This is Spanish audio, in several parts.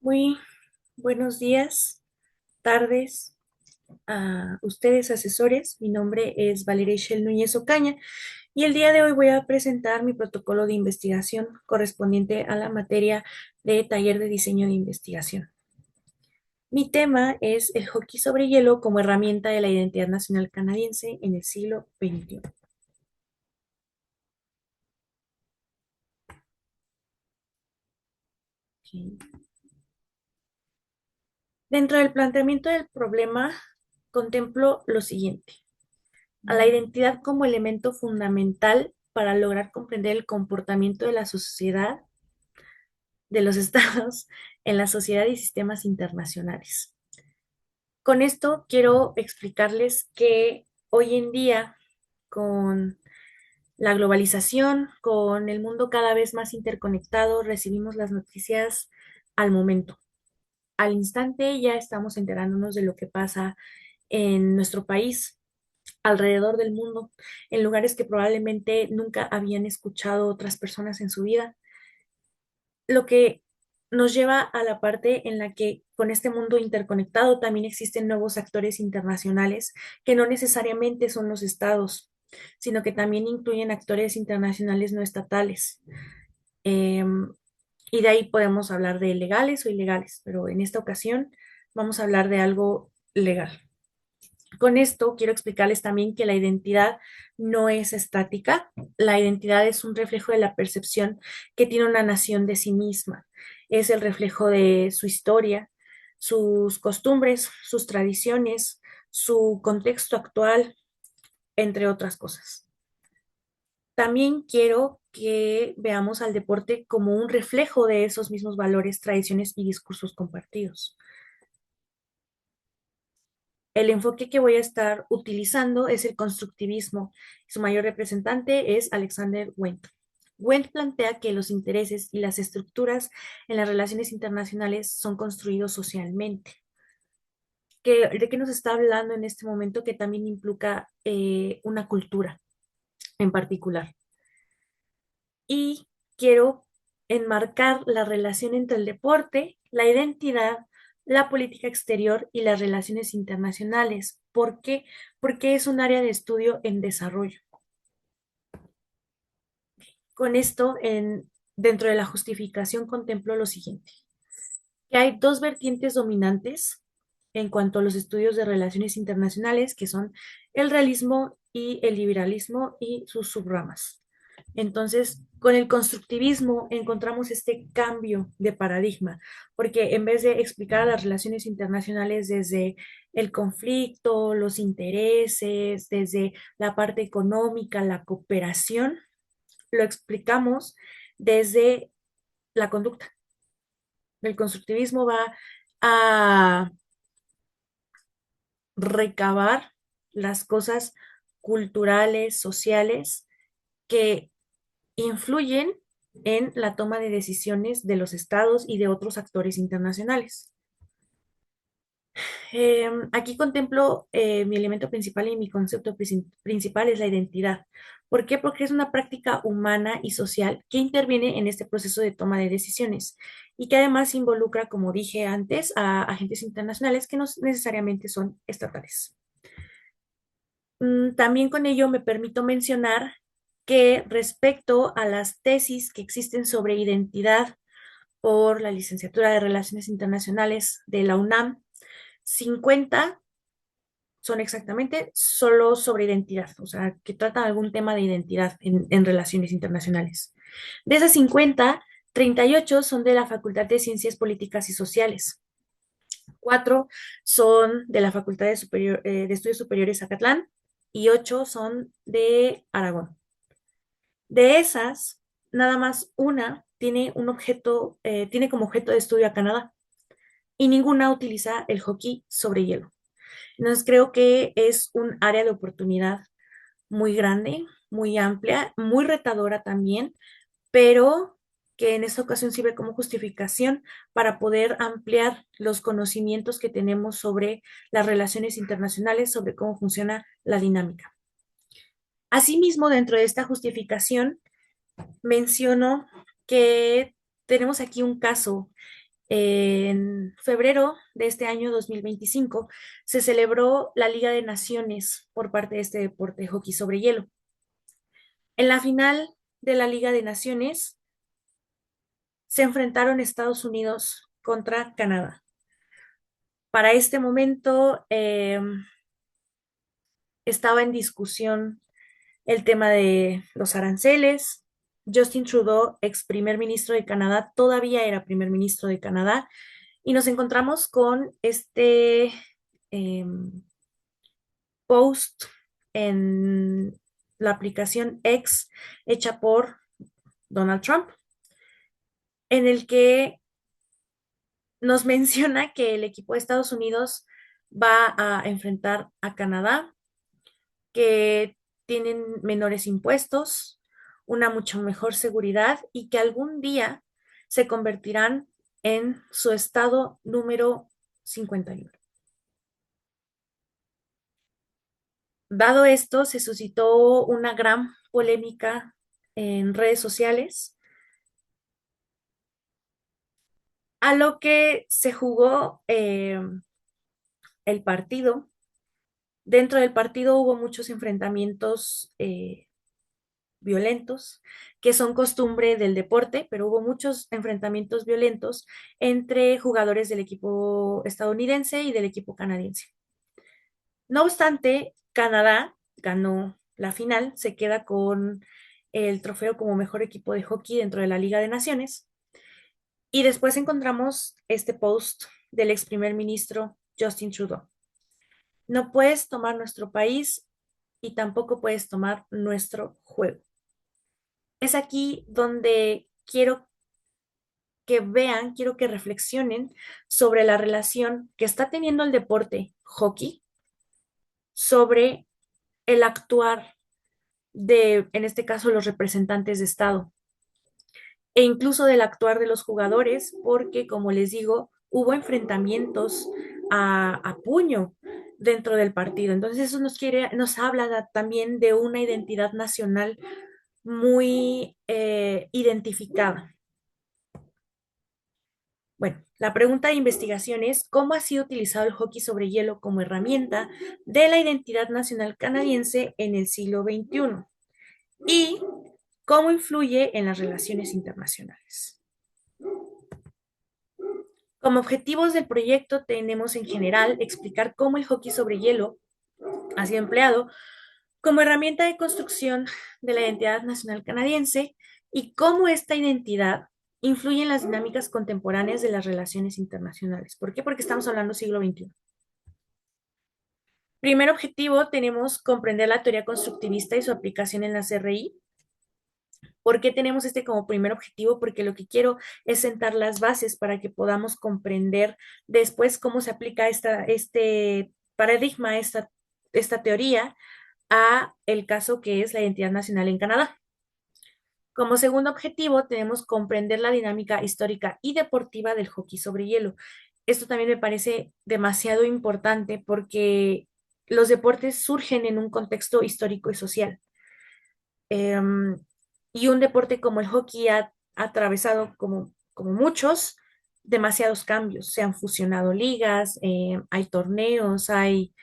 Muy buenos días, tardes a ustedes, asesores. Mi nombre es Valeria Ishel Núñez Ocaña y el día de hoy voy a presentar mi protocolo de investigación correspondiente a la materia de taller de diseño de investigación. Mi tema es el hockey sobre hielo como herramienta de la identidad nacional canadiense en el siglo XXI. Ok. Dentro del planteamiento del problema, contemplo lo siguiente: a la identidad como elemento fundamental para lograr comprender el comportamiento de la sociedad, de los estados, en la sociedad y sistemas internacionales. Con esto quiero explicarles que hoy en día, con la globalización, con el mundo cada vez más interconectado, recibimos las noticias al momento. Al instante ya estamos enterándonos de lo que pasa en nuestro país, alrededor del mundo, en lugares que probablemente nunca habían escuchado otras personas en su vida, lo que nos lleva a la parte en la que con este mundo interconectado también existen nuevos actores internacionales que no necesariamente son los estados, sino que también incluyen actores internacionales no estatales. Em, y de ahí podemos hablar de legales o ilegales, pero en esta ocasión vamos a hablar de algo legal. Con esto quiero explicarles también que la identidad no es estática. La identidad es un reflejo de la percepción que tiene una nación de sí misma. Es el reflejo de su historia, sus costumbres, sus tradiciones, su contexto actual, entre otras cosas. También quiero que veamos al deporte como un reflejo de esos mismos valores, tradiciones y discursos compartidos. El enfoque que voy a estar utilizando es el constructivismo. Su mayor representante es Alexander Wendt. Wendt plantea que los intereses y las estructuras en las relaciones internacionales son construidos socialmente. ¿De qué nos está hablando en este momento? Que también implica una cultura en particular. Y quiero enmarcar la relación entre el deporte, la identidad, la política exterior y las relaciones internacionales. ¿Por qué? Porque es un área de estudio en desarrollo. Con esto, dentro de la justificación contemplo lo siguiente: que hay dos vertientes dominantes en cuanto a los estudios de relaciones internacionales, que son el realismo y el liberalismo y sus subramas. Entonces, con el constructivismo encontramos este cambio de paradigma, porque en vez de explicar las relaciones internacionales desde el conflicto, los intereses, desde la parte económica, la cooperación, lo explicamos desde la conducta. El constructivismo va a recabar las cosas culturales, sociales, que influyen en la toma de decisiones de los estados y de otros actores internacionales. Aquí contemplo mi elemento principal y mi concepto principal es la identidad. ¿Por qué? Porque es una práctica humana y social que interviene en este proceso de toma de decisiones y que además involucra, como dije antes, a agentes internacionales que no necesariamente son estatales. También con ello me permito mencionar que respecto a las tesis que existen sobre identidad por la licenciatura de Relaciones Internacionales de la UNAM, 50 son exactamente solo sobre identidad, o sea, que tratan algún tema de identidad en relaciones internacionales. De esas 50, 38 son de la Facultad de Ciencias Políticas y Sociales. 4 son de la Facultad de Estudios Superiores Acatlán y 8 son de Aragón. De esas, nada más una tiene tiene como objeto de estudio a Canadá y ninguna utiliza el hockey sobre hielo. Entonces creo que es un área de oportunidad muy grande, muy amplia, muy retadora también, pero que en esta ocasión sirve como justificación para poder ampliar los conocimientos que tenemos sobre las relaciones internacionales, sobre cómo funciona la dinámica. Asimismo, dentro de esta justificación, menciono que tenemos aquí un caso En febrero de este año 2025 se celebró la Liga de Naciones por parte de este deporte, hockey sobre hielo. En la final de la Liga de Naciones se enfrentaron Estados Unidos contra Canadá. Para este momento estaba en discusión el tema de los aranceles. Justin Trudeau, ex primer ministro de Canadá, todavía era primer ministro de Canadá, y nos encontramos con este eh, post en la aplicación X hecha por Donald Trump, en el que nos menciona que el equipo de Estados Unidos va a enfrentar a Canadá, que tienen menores impuestos, una mucho mejor seguridad y que algún día se convertirán en su estado número 51. Dado esto, se suscitó una gran polémica en redes sociales, a lo que se jugó el partido. Dentro del partido hubo muchos enfrentamientos violentos, que son costumbre del deporte, pero hubo muchos enfrentamientos violentos entre jugadores del equipo estadounidense y del equipo canadiense. No obstante, Canadá ganó la final, se queda con el trofeo como mejor equipo de hockey dentro de la Liga de Naciones. Y después encontramos este post del ex primer ministro Justin Trudeau. No puedes tomar nuestro país y tampoco puedes tomar nuestro juego. Es aquí donde quiero que reflexionen sobre la relación que está teniendo el deporte hockey sobre el actuar de, en este caso, los representantes de Estado e incluso del actuar de los jugadores, porque, como les digo, hubo enfrentamientos a puño dentro del partido. Entonces, eso nos habla también de una identidad nacional muy identificada. Bueno, la pregunta de investigación es, ¿cómo ha sido utilizado el hockey sobre hielo como herramienta de la identidad nacional canadiense en el siglo XXI? ¿Y cómo influye en las relaciones internacionales? Como objetivos del proyecto tenemos en general explicar cómo el hockey sobre hielo ha sido empleado como herramienta de construcción de la identidad nacional canadiense y cómo esta identidad influye en las dinámicas contemporáneas de las relaciones internacionales. ¿Por qué? Porque estamos hablando siglo XXI. Primer objetivo, tenemos comprender la teoría constructivista y su aplicación en la CRI. ¿Por qué tenemos este como primer objetivo? Porque lo que quiero es sentar las bases para que podamos comprender después cómo se aplica este paradigma, esta teoría a el caso que es la identidad nacional en Canadá. Como segundo objetivo, tenemos comprender la dinámica histórica y deportiva del hockey sobre hielo. Esto también me parece demasiado importante porque los deportes surgen en un contexto histórico y social. Em, y un deporte como el hockey ha atravesado, como muchos, demasiados cambios. Se han fusionado ligas, hay torneos, hay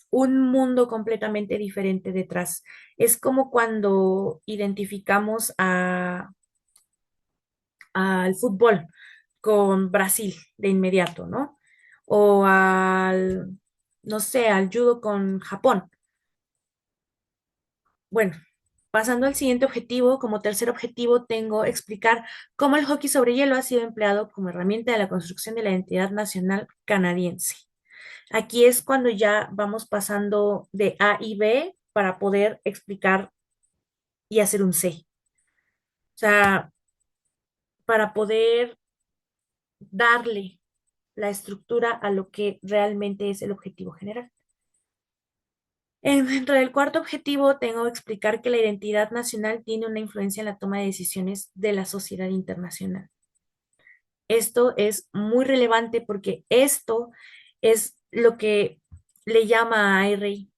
un mundo completamente diferente detrás. Es como cuando identificamos al fútbol con Brasil de inmediato, ¿no? O no sé, al judo con Japón. Bueno, pasando al siguiente objetivo, como tercer objetivo tengo explicar cómo el hockey sobre hielo ha sido empleado como herramienta de la construcción de la identidad nacional canadiense. Aquí es cuando ya vamos pasando de A y B para poder explicar y hacer un C. O sea, para poder darle la estructura a lo que realmente es el objetivo general. Dentro del cuarto objetivo, tengo que explicar que la identidad nacional tiene una influencia en la toma de decisiones de la sociedad internacional. Esto es muy relevante porque esto es lo que le llama a IRI.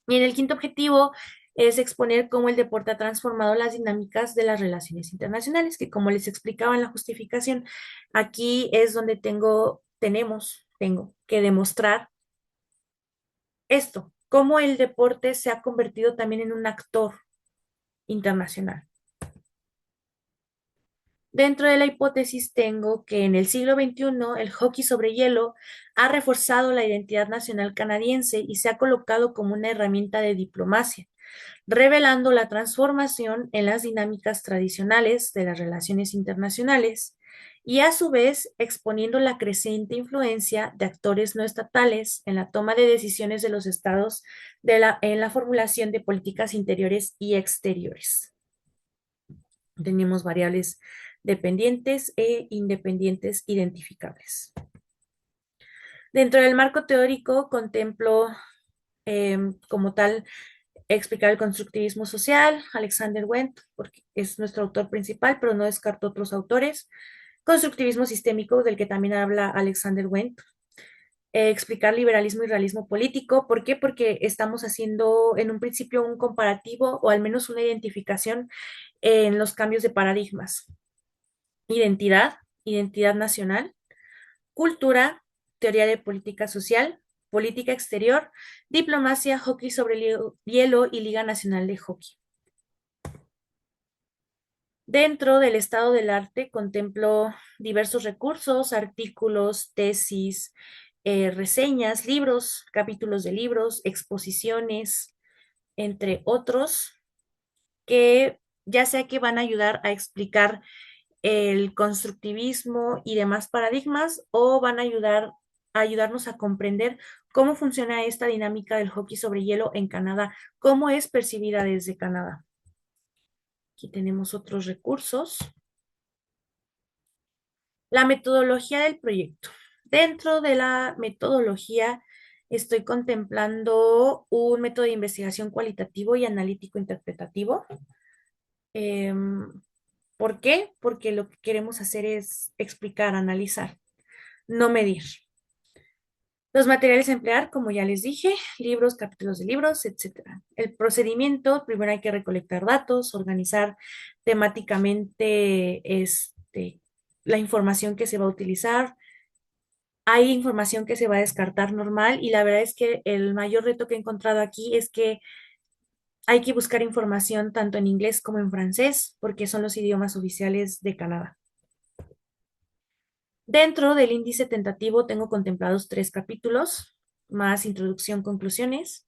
Y en el quinto objetivo, es exponer cómo el deporte ha transformado las dinámicas de las relaciones internacionales, que como les explicaba en la justificación, aquí es donde tengo que demostrar esto, cómo el deporte se ha convertido también en un actor internacional. Dentro de la hipótesis tengo que en el siglo XXI el hockey sobre hielo ha reforzado la identidad nacional canadiense y se ha colocado como una herramienta de diplomacia, revelando la transformación en las dinámicas tradicionales de las relaciones internacionales y a su vez exponiendo la creciente influencia de actores no estatales en la toma de decisiones de los estados en la formulación de políticas interiores y exteriores. Tenemos variables dependientes e independientes identificables. Dentro del marco teórico contemplo como tal explicar el constructivismo social, Alexander Wendt, porque es nuestro autor principal, pero no descarto otros autores. Constructivismo sistémico, del que también habla Alexander Wendt. Explicar liberalismo y realismo político. ¿Por qué? Porque estamos haciendo en un principio un comparativo o al menos una identificación en los cambios de paradigmas. Identidad, identidad nacional, cultura, teoría de política social, política exterior, diplomacia, hockey sobre hielo y Liga Nacional de Hockey. Dentro del estado del arte contemplo diversos recursos, artículos, tesis, reseñas, libros, capítulos de libros, exposiciones, entre otros, que ya sea que van a ayudar a explicar el constructivismo y demás paradigmas o van a ayudarnos a comprender cómo funciona esta dinámica del hockey sobre hielo en Canadá, cómo es percibida desde Canadá. Aquí tenemos otros recursos. La metodología del proyecto. Dentro de la metodología estoy contemplando un método de investigación cualitativo y analítico interpretativo. ¿Por qué? Porque lo que queremos hacer es explicar, analizar, no medir. Los materiales a emplear, como ya les dije, libros, capítulos de libros, etcétera. El procedimiento, primero hay que recolectar datos, organizar temáticamente la información que se va a utilizar. Hay información que se va a descartar normal y la verdad es que el mayor reto que he encontrado aquí es que hay que buscar información tanto en inglés como en francés porque son los idiomas oficiales de Canadá. Dentro del índice tentativo tengo contemplados 3 capítulos, más introducción, conclusiones.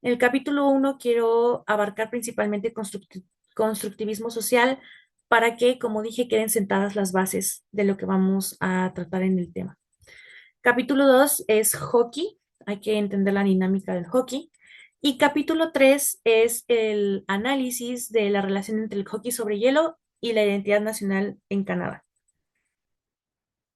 En el capítulo 1 quiero abarcar principalmente constructivismo social para que, como dije, queden sentadas las bases de lo que vamos a tratar en el tema. Capítulo 2 es hockey, hay que entender la dinámica del hockey. Y capítulo 3 es el análisis de la relación entre el hockey sobre hielo y la identidad nacional en Canadá.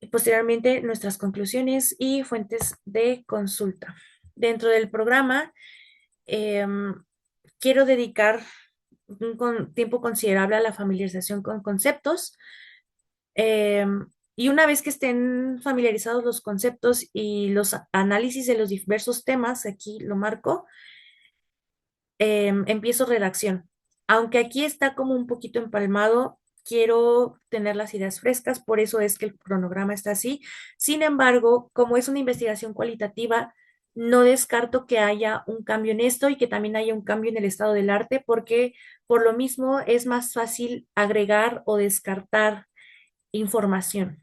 Y posteriormente, nuestras conclusiones y fuentes de consulta. Dentro del programa, em, quiero dedicar un tiempo considerable a la familiarización con conceptos. Y una vez que estén familiarizados los conceptos y los análisis de los diversos temas, aquí lo marco, empiezo redacción. Aunque aquí está como un poquito empalmado, quiero tener las ideas frescas, por eso es que el cronograma está así. Sin embargo, como es una investigación cualitativa, no descarto que haya un cambio en esto y que también haya un cambio en el estado del arte, porque por lo mismo es más fácil agregar o descartar información.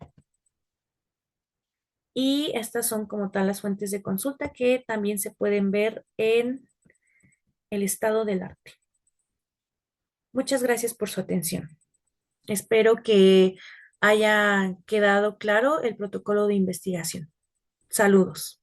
Y estas son como tal las fuentes de consulta que también se pueden ver en el estado del arte. Muchas gracias por su atención. Espero que haya quedado claro el protocolo de investigación. Saludos.